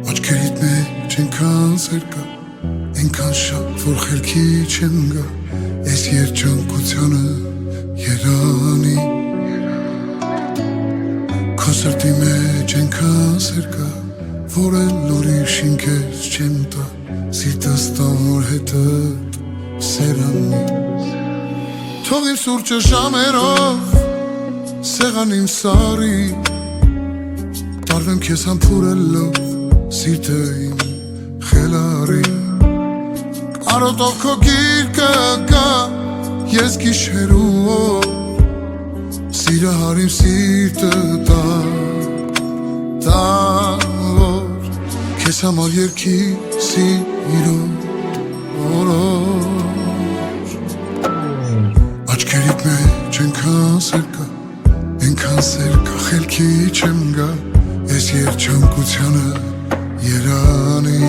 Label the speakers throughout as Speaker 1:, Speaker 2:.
Speaker 1: Աչքերիդ մեջ ենքան սեր կա, ենքան շատ, որ խելքի չեմ գա, ես երջանկությանը երանի։ Քո սրտի մեջ ենքան սեր կա, որ էլ ուրիշին քեզ չեմ տա, սիրտս տամ որ հետդ սերանի։ Թող իմ սուրճը ժամերով սեղանին սարի, տարվեմ քեզ համբուրելով սիրտը իմ խելարի։ Արոտով քո գիրկը կա, ես գիշերու օր, սիրահար իմ սիրտը տավոր, քեզ համար երգի սիրո օրոր։ Աչքերիդ մեջ ենքան սեր կա, ենքան սեր կա, խելքի չեմ գա, ես երջանկությանը երանի։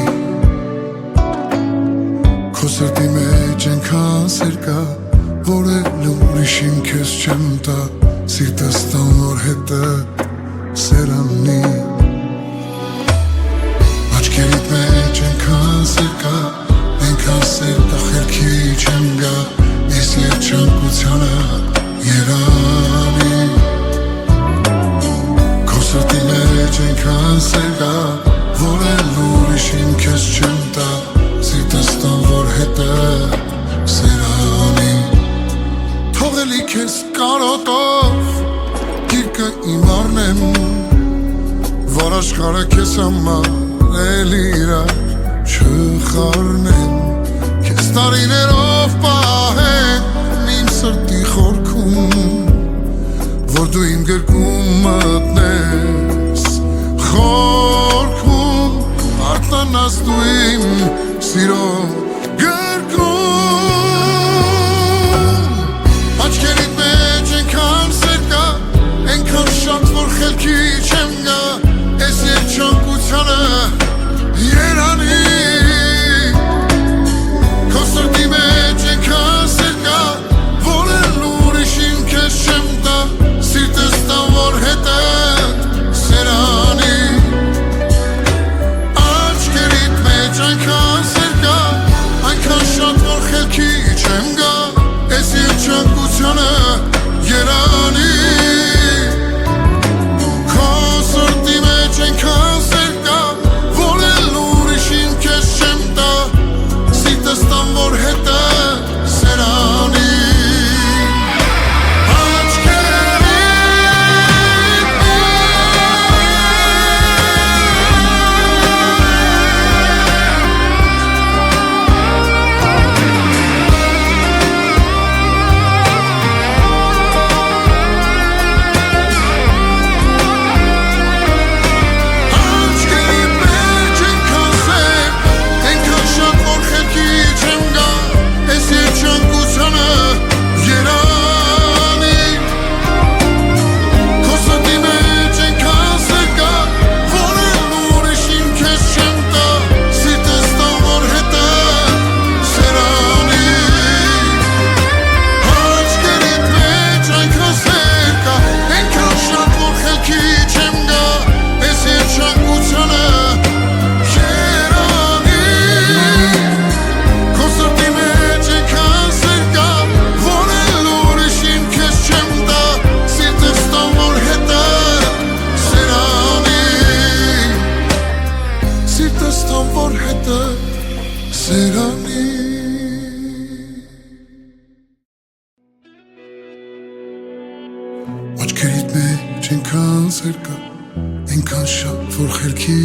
Speaker 1: Քո սրտի մեջ ենքան սեր կա, որ էլ ուրիշին քեզ չեմ տա, սիրտս տամ որ հետդ սերանի։ Աչքերիդ մեջ ենքան սեր կա, ենքան սեր կա, խելքի չեմ գա, ես երջանկությանը երանի։ Քո սրտի մեջ ենքան սեր կա, որ էլ ուրիշին քեզ չեմ տա, սիրտս տամ որ հետդ սերանի։ Թողելի քեզ կարոտով գիրկը իմ առնեմ, որ աշխարհը քեզ համար էլ իրար չխառնեմ, քեզ տարիներով պահեմ իմ սրտի խորքում, որ դու իմ գրկում մտնես խորքում, արտանաս դու իմ սիրո գրկում։ Աչքերիդ մեջ ենքան սեր կա, ենքան շատ, որ խելքի չեմ գա, ես երջանկությանը երանի։ Քո սրտի մեջ ենքան սեր կա, որ էլ ուրիշին քեզ չեմ տա, սիրտս տամ որ հետդ սերանի։ Աչքերիդ մեջ այնքան սեր կա, այնքան շատ, որ խելքի չեմ գա, ես երջանկությանը երանի։ Քո սրտի մեջ այնքան սեր կա, որ էլ ուրիշին քեզ չեմ տա, սիրտս տամ որ հետդ սերանի։ Աչքերիդ մեջ ենքան սեր կա, ենքան շատ, որ խելքի